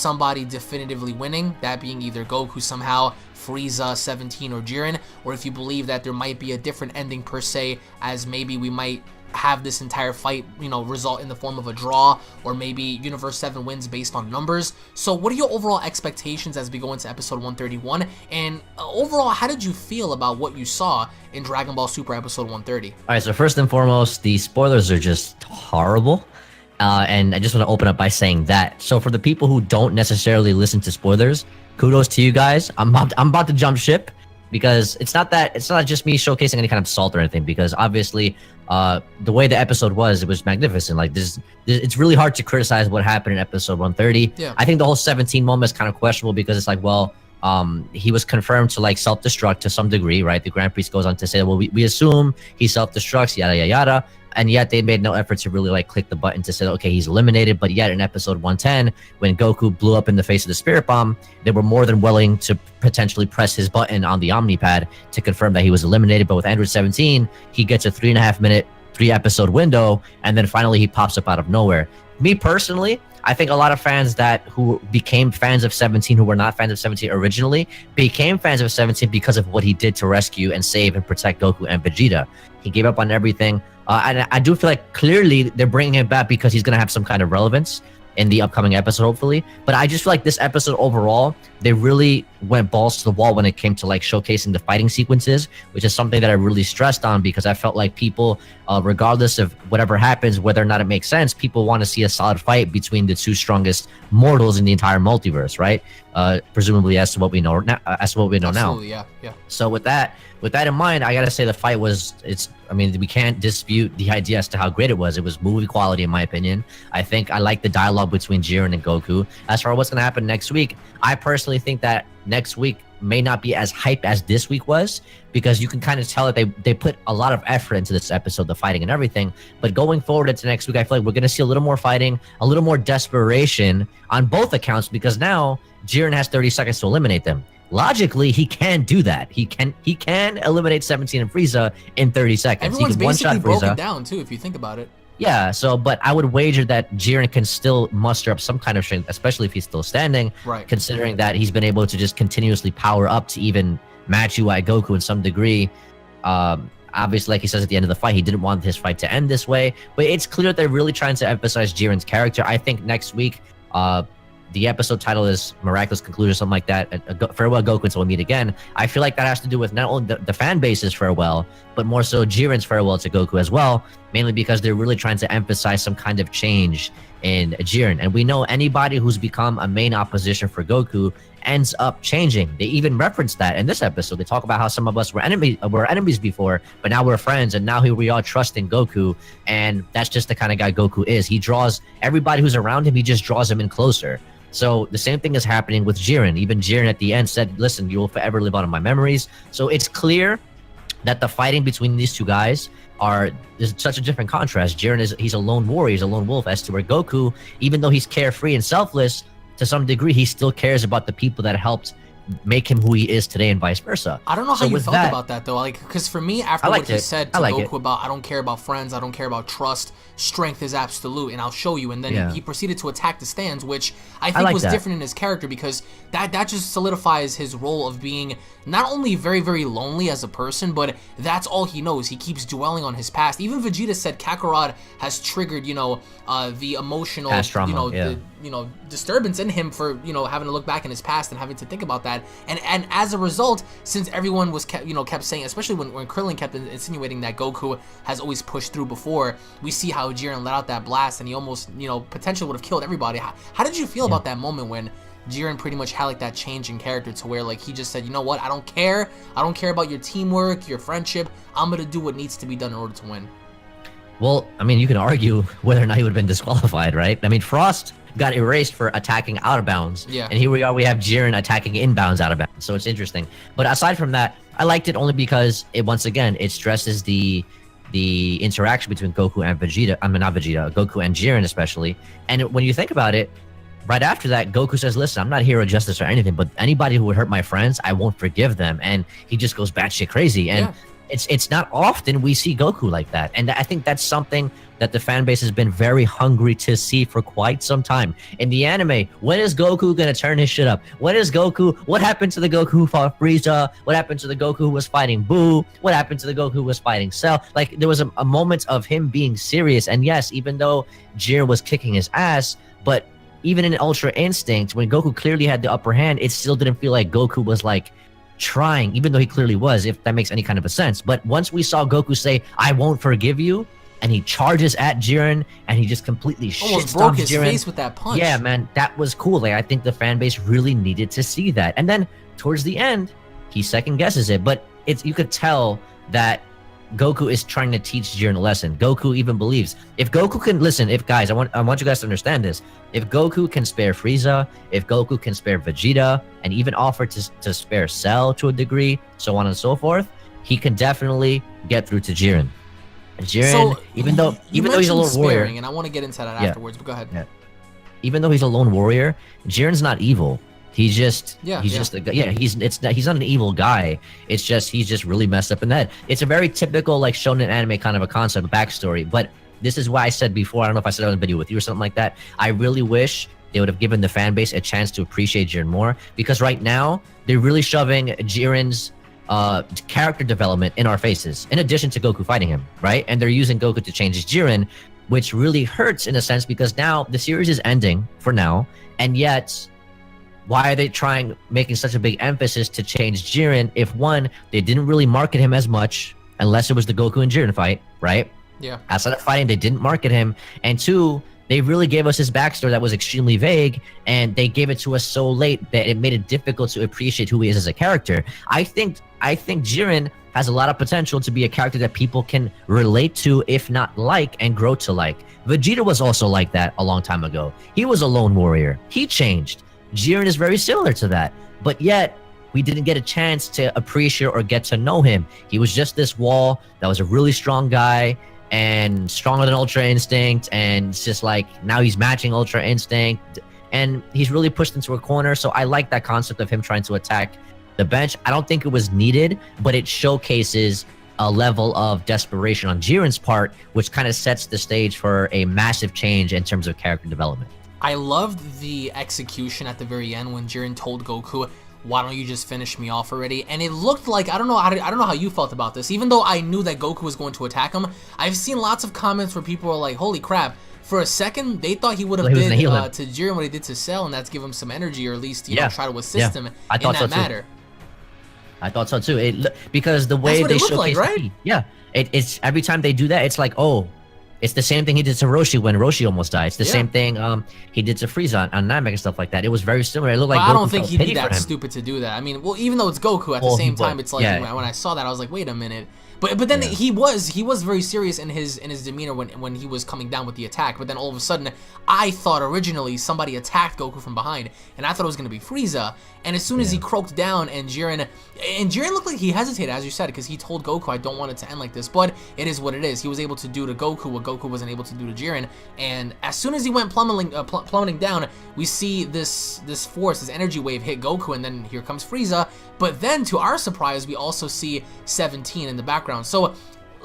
somebody definitively winning, that being either Goku somehow, Frieza, 17, or Jiren, or if you believe that there might be a different ending per se, as maybe we might have this entire fight, result in the form of a draw, or maybe Universe 7 wins based on numbers. So what are your overall expectations as we go into episode 131? And overall, how did you feel about what you saw in Dragon Ball Super episode 130? All right, so first and foremost, the spoilers are just horrible. And I just want to open up by saying that. So for the people who don't necessarily listen to spoilers, kudos to you guys. I'm about to jump ship, because it's not just me showcasing any kind of salt or anything, because obviously the way the episode was, it was magnificent. Like this, it's really hard to criticize what happened in episode 130. Yeah. I think the whole 17 moment is kind of questionable, because it's like, well, he was confirmed to like self-destruct to some degree, right? The Grand Priest goes on to say, well, we assume he self-destructs, yada yada yada. And yet they made no effort to really like click the button to say, okay, he's eliminated. But yet in episode 110, when Goku blew up in the face of the Spirit Bomb, they were more than willing to potentially press his button on the Omnipad to confirm that he was eliminated. But with Android 17, he gets a 3.5 minute, 3-episode window, and then finally he pops up out of nowhere. Me personally, I think a lot of fans who became fans of 17, who were not fans of 17 originally, became fans of 17 because of what he did to rescue and save and protect Goku and Vegeta. He gave up on everything. And I do feel like clearly they're bringing him back because he's going to have some kind of relevance in the upcoming episode, hopefully. But I just feel like this episode overall, they really went balls to the wall when it came to like showcasing the fighting sequences, which is something that I really stressed on, because I felt like people, regardless of whatever happens, whether or not it makes sense, people want to see a solid fight between the two strongest mortals in the entire multiverse, right? Presumably as to what we know now. Absolutely, yeah. So with that in mind, I gotta say the fight we can't dispute the idea as to how great it was. It was movie quality, in my opinion. I think I like the dialogue between Jiren and Goku. As far as what's gonna happen next week, I personally think that next week may not be as hype as this week was, because you can kind of tell that they put a lot of effort into this episode, the fighting and everything. But going forward into next week, I feel like we're gonna see a little more fighting, a little more desperation on both accounts, because now Jiren has 30 seconds to eliminate them. Logically, he can do that. He can eliminate 17 and Frieza in 30 seconds. Everyone's he can basically one-shot Frieza. broken down too, if you think about it. Yeah, but I would wager that Jiren can still muster up some kind of strength, especially if he's still standing, right? Considering that he's been able to just continuously power up to even match UI Goku in some degree. Obviously, like he says at the end of the fight, he didn't want his fight to end this way, but it's clear that they're really trying to emphasize Jiren's character. I think next week, the episode title is Miraculous Conclusion, something like that. Farewell Goku until we meet again. I feel like that has to do with not only the fan base's farewell, but more so Jiren's farewell to Goku as well, mainly because they're really trying to emphasize some kind of change in Jiren. And we know anybody who's become a main opposition for Goku ends up changing. They even reference that in this episode. They talk about how some of us were enemies before, but now we're friends, and now here we are trusting Goku. And that's just the kind of guy Goku is. He draws everybody who's around him, he just draws them in closer. So the same thing is happening with Jiren. Even Jiren at the end said, listen, you will forever live on in my memories. So it's clear that the fighting between these two guys is such a different contrast. Jiren he's a lone warrior, he's a lone wolf, as to where Goku, even though he's carefree and selfless, to some degree, he still cares about the people that helped make him who he is today, and vice versa. I don't know how you felt about that though. Like, because for me, after what he said to Goku about, I don't care about friends, I don't care about trust, strength is absolute, and I'll show you. And then he proceeded to attack the stands, which I think was different in his character, because that just solidifies his role of being not only very, very lonely as a person, but that's all he knows. He keeps dwelling on his past. Even Vegeta said Kakarot has triggered, the emotional, past trauma, the disturbance in him for having to look back in his past and having to think about that. And as a result, since everyone was kept saying, especially when Krillin kept insinuating that Goku has always pushed through before, we see how Jiren let out that blast and he almost potentially would have killed everybody. How did you feel about that moment when Jiren pretty much had like that change in character to where like he just said, you know what, I don't care about your teamwork, your friendship, I'm gonna do what needs to be done in order to win? Well, I mean, you can argue whether or not he would have been disqualified, right? I mean, Frost got erased for attacking out of bounds. Yeah. And here we are, we have Jiren attacking inbounds out of bounds. So it's interesting. But aside from that, I liked it only because it stresses the interaction between Goku and Vegeta. I mean, not Vegeta, Goku and Jiren especially. And when you think about it, right after that, Goku says, listen, I'm not a hero of justice or anything, but anybody who would hurt my friends, I won't forgive them. And he just goes batshit crazy. And it's not often we see Goku like that, and I think that's something that the fan base has been very hungry to see for quite some time. In the anime, when is Goku gonna turn his shit up? When is Goku? What happened to the Goku who fought Frieza? What happened to the Goku who was fighting Buu? What happened to the Goku who was fighting Cell? Like, there was a moment of him being serious, and yes, even though Jiren was kicking his ass, but even in Ultra Instinct, when Goku clearly had the upper hand, it still didn't feel like Goku was like trying, even though he clearly was, if that makes any kind of a sense. But once we saw Goku say, "I won't forgive you," and he charges at Jiren, and he just completely almost shitstorms broke his Jiren. face with that punch. Yeah, man, that was cool. Like, I think the fan base really needed to see that. And then towards the end, he second guesses it, but you could tell that Goku is trying to teach Jiren a lesson. Goku even believes, if Goku can listen, if guys, I want you guys to understand this. If Goku can spare Frieza, if Goku can spare Vegeta, and even offer to spare Cell to a degree, so on and so forth, he can definitely get through to Jiren. And Jiren, even though he's a lone warrior, and I want to get into that Yeah. afterwards, but go ahead. Yeah. Even though he's a lone warrior, Jiren's not evil. He's just just a guy. Yeah, he's not an evil guy. It's just he's just really messed up in the head. It's a very typical like shonen anime kind of a concept, a backstory. But this is why I said before, I don't know if I said it on a video with you or something like that, I really wish they would have given the fan base a chance to appreciate Jiren more, because right now they're really shoving Jiren's character development in our faces, in addition to Goku fighting him, right? And they're using Goku to change his Jiren, which really hurts in a sense, because now the series is ending for now, and yet why are they making such a big emphasis to change Jiren if, one, they didn't really market him as much, unless it was the Goku and Jiren fight, right? Yeah. Outside of fighting, they didn't market him. And two, they really gave us his backstory that was extremely vague, and they gave it to us so late that it made it difficult to appreciate who he is as a character. I think Jiren has a lot of potential to be a character that people can relate to, if not like, and grow to like. Vegeta was also like that a long time ago. He was a lone warrior. He changed. Jiren is very similar to that, but yet we didn't get a chance to appreciate or get to know him. He was just this wall that was a really strong guy, and stronger than Ultra Instinct, and it's just like now he's matching Ultra Instinct, and he's really pushed into a corner. So I like that concept of him trying to attack the bench. I don't think it was needed, but it showcases a level of desperation on Jiren's part, which kind of sets the stage for a massive change in terms of character development. I loved the execution at the very end when Jiren told Goku, "Why don't you just finish me off already?" And it looked like, I don't know how you felt about this. Even though I knew that Goku was going to attack him, I've seen lots of comments where people are like, "Holy crap!" For a second, they thought he would have did to Jiren what he did to Cell, and that's give him some energy, or at least you know try to assist him in that matter. I thought so too. Because the way they showcase, like, right? It's every time they do that, it's like, oh. It's the same thing he did to Roshi when Roshi almost died. It's the same thing he did to Frieza on Namek and stuff like that. It was very similar. It looked like Goku I don't think he'd be that stupid to do that. I mean, well, even though it's Goku, at the same time, it's like when I saw that, I was like, wait a minute. But then he was very serious in his demeanor when he was coming down with the attack. But then all of a sudden, I thought originally somebody attacked Goku from behind, and I thought it was gonna be Frieza. And as soon as he croaked down, and Jiren looked like he hesitated, as you said, because he told Goku, "I don't want it to end like this." But it is what it is. He was able to do to Goku what Goku wasn't able to do to Jiren. And as soon as he went plummeting down, we see this force, this energy wave hit Goku, and then here comes Frieza. But then, to our surprise, we also see 17 in the background. So,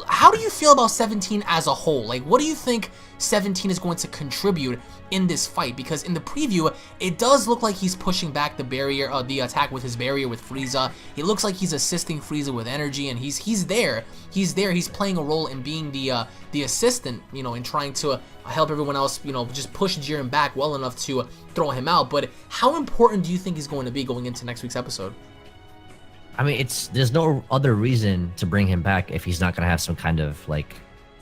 how do you feel about 17 as a whole? Like, what do you think 17 is going to contribute in this fight? Because in the preview, it does look like he's pushing back the barrier, the attack with his barrier with Frieza. He looks like he's assisting Frieza with energy, and he's there. He's there. He's playing a role in being the assistant, you know, in trying to help everyone else, you know, just push Jiren back well enough to throw him out. But how important do you think he's going to be going into next week's episode? I mean, there's no other reason to bring him back if he's not gonna have some kind of like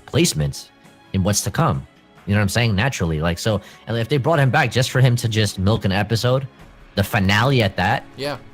placement in what's to come. You know what I'm saying? Naturally, like, so, and if they brought him back just for him to just milk an episode, the finale at that,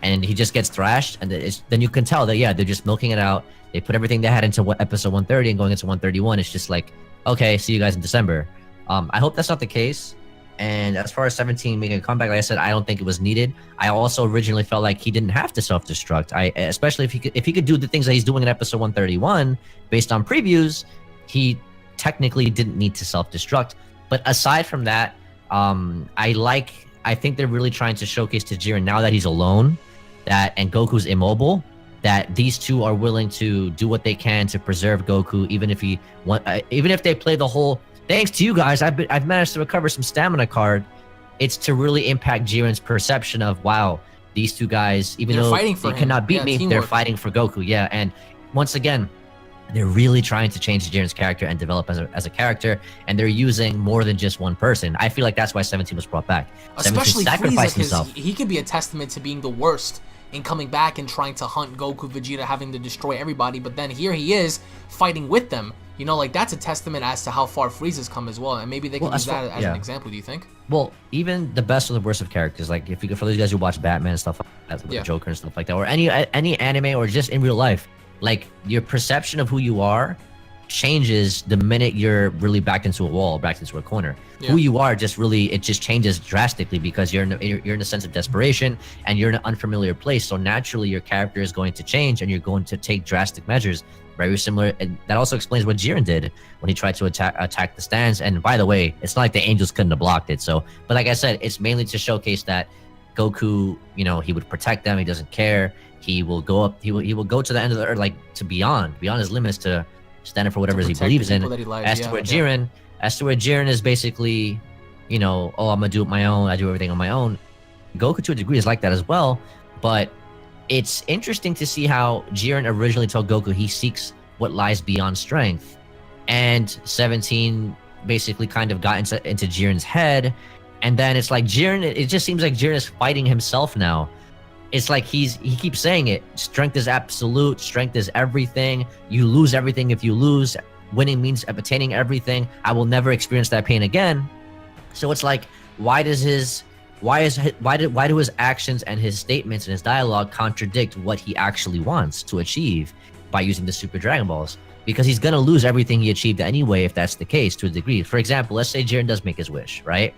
and he just gets thrashed, and then you can tell that they're just milking it out. They put everything they had into episode 130 and going into 131. It's just like, okay, see you guys in December. I hope that's not the case. And as far as 17 making a comeback, like I said, I don't think it was needed. I also originally felt like he didn't have to self-destruct. Especially if he could do the things that he's doing in episode 131, based on previews, he technically didn't need to self-destruct. But aside from that, I think they're really trying to showcase to Jiren now that he's alone, and Goku's immobile, that these two are willing to do what they can to preserve Goku, even if they play the whole. Thanks to you guys, I've managed to recover some stamina card. It's to really impact Jiren's perception of, wow, these two guys, even They're though fighting for they him. cannot beat Yeah, me, teamwork. they're fighting for Goku. Yeah, and once again, they're really trying to change Jiren's character and develop as a character, and they're using more than just one person. I feel like that's why 17 was brought back. 17 Especially Frieza, sacrificed because himself. he could be a testament to being the worst in coming back and trying to hunt Goku, Vegeta, having to destroy everybody. But then here he is fighting with them. You know, like that's a testament as to how far Frieza's come as well. And maybe they can use that as an example. Do you think? Well, even the best or the worst of characters, like if you for those guys who watch Batman and stuff like that, with the Joker and stuff like that, or any anime or just in real life, like your perception of who you are changes the minute you're really backed into a wall, backed into a corner. Who you are it just changes drastically because you're in a sense of desperation and you're in an unfamiliar place. So naturally, your character is going to change and you're going to take drastic measures. Very similar, and that also explains what Jiren did when he tried to attack the stands. And by the way, it's not like the Angels couldn't have blocked it. So, but like I said, it's mainly to showcase that Goku, you know, he would protect them. He doesn't care. He will go up. He will go to the end of the earth, like to beyond his limits to stand up for whatever he believes in. As to where Jiren is basically, you know, oh, I'm gonna do it my own. I do everything on my own. Goku to a degree is like that as well, but it's interesting to see how Jiren originally told Goku he seeks what lies beyond strength, and 17 basically kind of got into Jiren's head, and then it's like Jiren. It just seems like Jiren is fighting himself now. It's like he keeps saying it. Strength is absolute. Strength is everything. You lose everything if you lose. Winning means obtaining everything. I will never experience that pain again. So it's like, why do his actions and his statements and his dialogue contradict what he actually wants to achieve by using the Super Dragon Balls? Because he's gonna lose everything he achieved anyway if that's the case to a degree. For example, let's say Jiren does make his wish, right?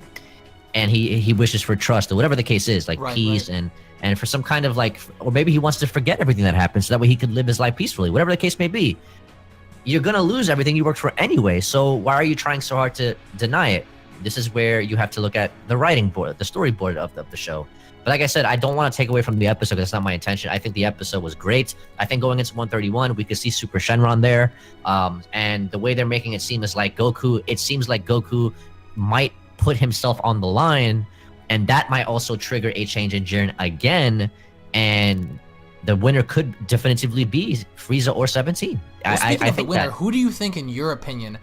And he wishes for trust or whatever the case is, like peace and for some kind of like, or maybe he wants to forget everything that happened so that way he could live his life peacefully, whatever the case may be. You're gonna lose everything you worked for anyway, so why are you trying so hard to deny it? This is where you have to look at the writing board, the storyboard of the show. But like I said, I don't want to take away from the episode. That's not my intention. I think the episode was great. I think going into 131, we could see Super Shenron there. And the way they're making it seem is like Goku, it seems like Goku might put himself on the line, and that might also trigger a change in Jiren again. And the winner could definitively be Frieza or 17. Well, I think think the winner, that. who do you think, in your opinion,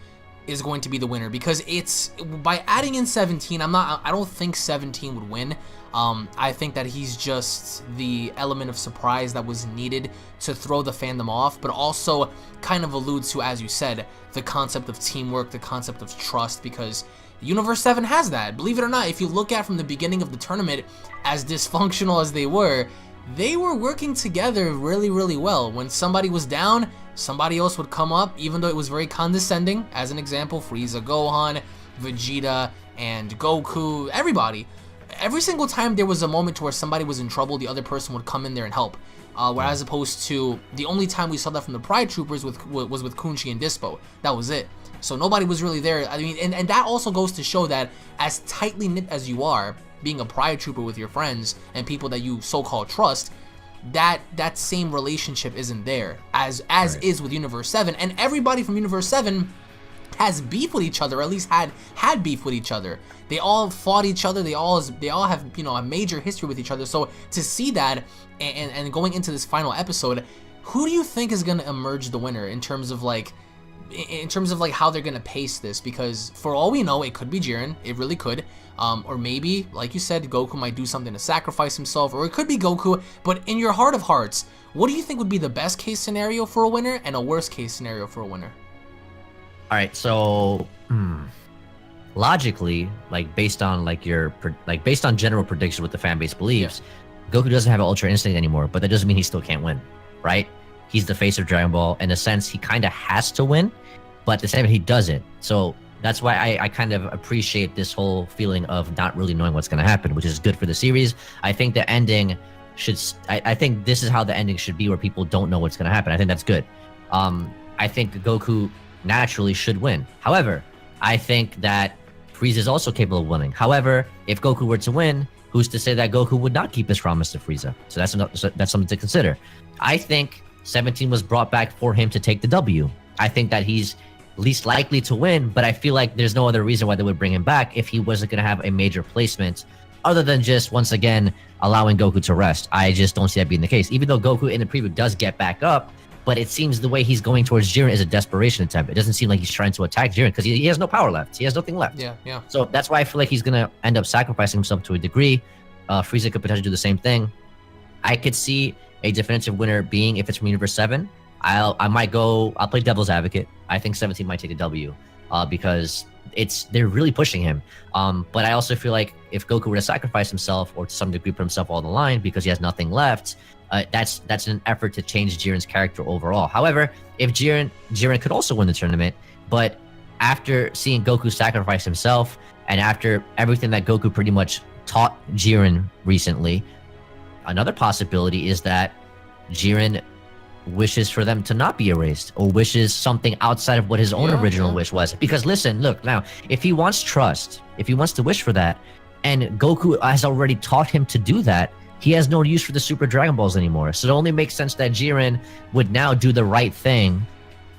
is going to be the winner? Because it's by adding in 17, I don't think 17 would win. I think that he's just the element of surprise that was needed to throw the fandom off, but also kind of alludes to, as you said, the concept of teamwork, the concept of trust, because Universe 7 has that. Believe it or not, if you look at from the beginning of the tournament, as dysfunctional as they were working together really, really well. When somebody was down, somebody else would come up, even though it was very condescending. As an example, Frieza, Gohan, Vegeta, and Goku, everybody. Every single time there was a moment where somebody was in trouble, the other person would come in there and help. Whereas opposed to the only time we saw that from the Pride Troopers was with Kunchi and Dispo. That was it. So nobody was really there. I mean, and that also goes to show that as tightly knit as you are, being a Pride Trooper with your friends and people that you so-called trust, that same relationship isn't there as is with Universe 7. And everybody from Universe 7 has beef with each other, or at least had beef with each other. They all fought each other. They all have, you know, a major history with each other. So to see that and going into this final episode, who do you think is going to emerge the winner in terms of like how they're going to pace this? Because for all we know, it could be Jiren. It really could. Or maybe, like you said, Goku might do something to sacrifice himself, or it could be Goku. But in your heart of hearts, what do you think would be the best case scenario for a winner and a worst case scenario for a winner? All right, so logically, like based on general prediction what the fan base believes, Goku doesn't have an Ultra Instinct anymore, but that doesn't mean he still can't win, right? He's the face of Dragon Ball. In a sense, he kind of has to win, but at the same time, he doesn't. So that's why I kind of appreciate this whole feeling of not really knowing what's going to happen, which is good for the series. I think the ending should. I think this is how the ending should be, where people don't know what's going to happen. I think that's good. I think Goku naturally should win. However, I think that Frieza is also capable of winning. However, if Goku were to win, who's to say that Goku would not keep his promise to Frieza? So that's something to consider. I think 17 was brought back for him to take the W. I think that he's least likely to win, but I feel like there's no other reason why they would bring him back if he wasn't going to have a major placement other than just, once again, allowing Goku to rest. I just don't see that being the case. Even though Goku in the preview does get back up, but it seems the way he's going towards Jiren is a desperation attempt. It doesn't seem like he's trying to attack Jiren because he has no power left. He has nothing left. Yeah. So that's why I feel like he's going to end up sacrificing himself to a degree. Frieza could potentially do the same thing. I could see a definitive winner being, if it's from Universe 7, I'll play devil's advocate. I think 17 might take a W because they're really pushing him. But I also feel like if Goku were to sacrifice himself or to some degree put himself on the line because he has nothing left, that's an effort to change Jiren's character overall. However, if Jiren could also win the tournament, but after seeing Goku sacrifice himself and after everything that Goku pretty much taught Jiren recently, another possibility is that Jiren wishes for them to not be erased or wishes something outside of what his own original wish was. Because listen, look, now, if he wants trust, if he wants to wish for that, and Goku has already taught him to do that, he has no use for the Super Dragon Balls anymore. So it only makes sense that Jiren would now do the right thing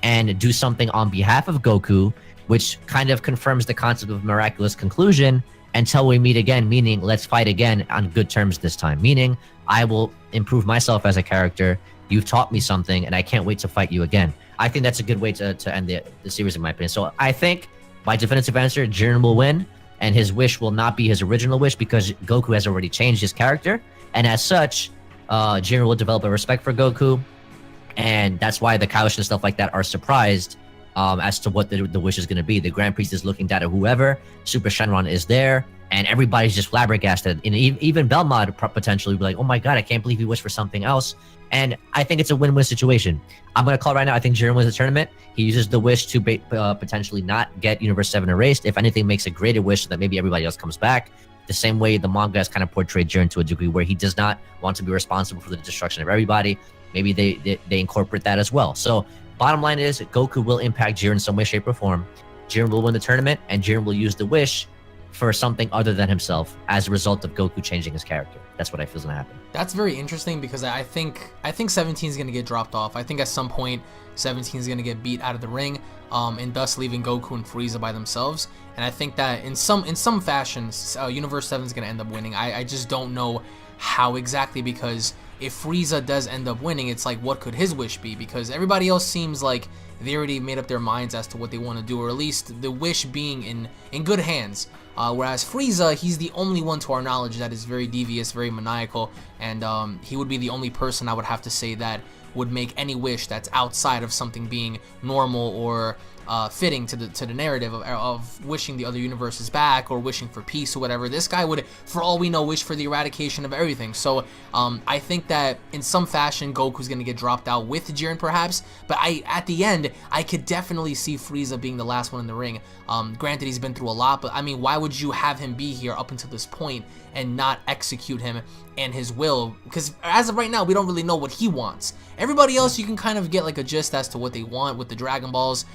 and do something on behalf of Goku, which kind of confirms the concept of miraculous conclusion until we meet again, meaning let's fight again on good terms this time, meaning I will improve myself as a character. You've taught me something, and I can't wait to fight you again. I think that's a good way to end the series, in my opinion. So I think, my definitive answer, Jiren will win, and his wish will not be his original wish because Goku has already changed his character. And as such, Jiren will develop a respect for Goku, and that's why the Kaioshin and stuff like that are surprised as to what the wish is going to be. The Grand Priest is looking down at whoever, Super Shenron is there, and everybody's just flabbergasted. And even Belmod potentially be like, oh my god, I can't believe he wished for something else. And I think it's a win-win situation. I'm going to call it right now. I think Jiren wins the tournament. He uses the wish to potentially not get Universe 7 erased. If anything, makes a greater wish so that maybe everybody else comes back. The same way the manga has kind of portrayed Jiren to a degree where he does not want to be responsible for the destruction of everybody. Maybe they incorporate that as well. So bottom line is Goku will impact Jiren in some way, shape, or form. Jiren will win the tournament, and Jiren will use the wish for something other than himself as a result of Goku changing his character. That's what I feel is going to happen. That's very interesting because I think 17 is going to get dropped off. I think at some point 17 is going to get beat out of the ring, and thus leaving Goku and Frieza by themselves. And I think that in some fashions, Universe 7 is going to end up winning. I just don't know how exactly, because if Frieza does end up winning, it's like, what could his wish be? Because everybody else seems like they already made up their minds as to what they want to do, or at least the wish being in good hands. Whereas Frieza, he's the only one to our knowledge that is very devious, very maniacal, and he would be the only person I would have to say that would make any wish that's outside of something being normal or fitting to the narrative of wishing the other universes back or wishing for peace or whatever. This guy would, for all we know, wish for the eradication of everything. So I think that in some fashion Goku's gonna get dropped out with Jiren perhaps, but at the end I could definitely see Frieza being the last one in the ring. Granted, he's been through a lot, but I mean, why would you have him be here up until this point and not execute him and his will? Because as of right now, we don't really know what he wants. Everybody else, you can kind of get like a gist as to what they want with the Dragon Balls.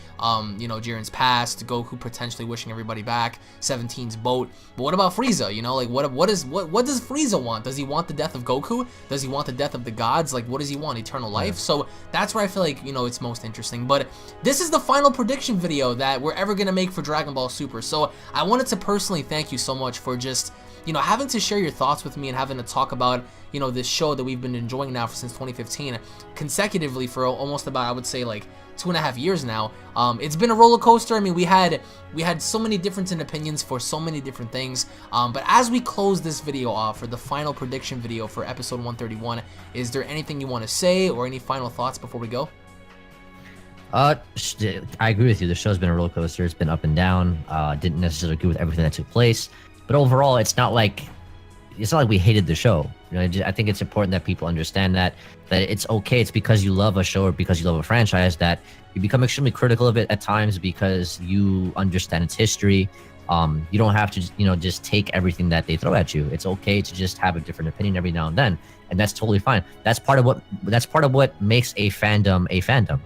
You know, Jiren's past, Goku potentially wishing everybody back, 17's boat. But what about Frieza? You know, like what does Frieza want? Does he want the death of Goku? Does he want the death of the gods? Like, what does he want? Eternal life? Yeah. So that's where I feel like, you know, it's most interesting. But this is the final prediction video that we're ever gonna make for Dragon Ball Super. So I wanted to personally thank you so much for just, you know, having to share your thoughts with me and having to talk about, you know, this show that we've been enjoying now since 2015 consecutively for almost about, I would say, like 2.5 years now. It's been a roller coaster. I mean, we had so many different opinions for so many different things. But as we close this video off for the final prediction video for episode 131, is there anything you want to say or any final thoughts before we go? I agree with you. The show's been a roller coaster. It's been up and down. Didn't necessarily agree with everything that took place. But overall, it's not like we hated the show. You know, I think it's important that people understand that it's okay. It's because you love a show or because you love a franchise that you become extremely critical of it at times because you understand its history. You don't have to, you know, just take everything that they throw at you. It's okay to just have a different opinion every now and then, and that's totally fine. That's part of what makes a fandom a fandom.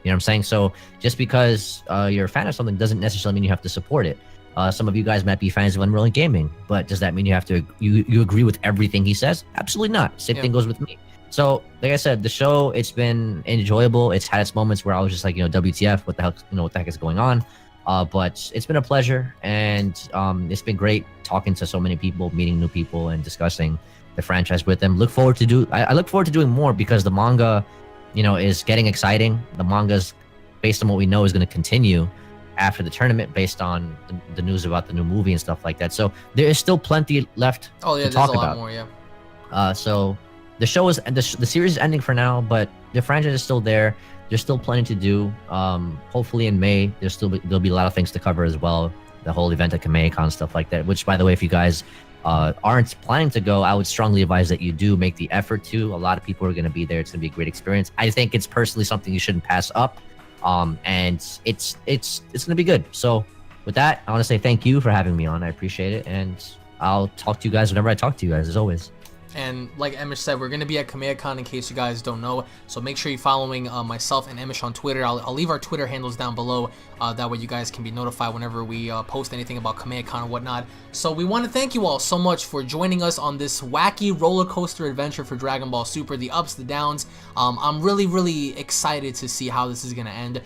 You know what I'm saying? So just because you're a fan of something doesn't necessarily mean you have to support it. Some of you guys might be fans of Unreal Gaming, but does that mean you have to you agree with everything he says? Absolutely not. Same thing goes with me. So, like I said, the show, it's been enjoyable. It's had its moments where I was just like, WTF, what the hell, what the heck is going on? But it's been a pleasure, and it's been great talking to so many people, meeting new people, and discussing the franchise with them. I look forward to doing more because the manga, is getting exciting. The manga's, based on what we know, is going to continue after the tournament, based on the news about the new movie and stuff like that. So there is still plenty left to talk about. More, so the show is the series is ending for now, but the franchise is still there. There's still plenty to do. Hopefully in May, there'll be a lot of things to cover as well. The whole event at KamehamehaCon, stuff like that. Which, by the way, if you guys aren't planning to go, I would strongly advise that you do make the effort to. A lot of people are going to be there. It's going to be a great experience. I think it's personally something you shouldn't pass up. And it's going to be good. So with that, I want to say thank you for having me on. I appreciate it, and I'll talk to you guys whenever I talk to you guys, as always. And like Emish said, we're going to be at KamehamehaCon in case you guys don't know. So make sure you're following myself and Emish on Twitter. I'll leave our Twitter handles down below. That way you guys can be notified whenever we post anything about KamehamehaCon and whatnot. So we want to thank you all so much for joining us on this wacky roller coaster adventure for Dragon Ball Super. The ups, the downs. I'm really, really excited to see how this is going to end.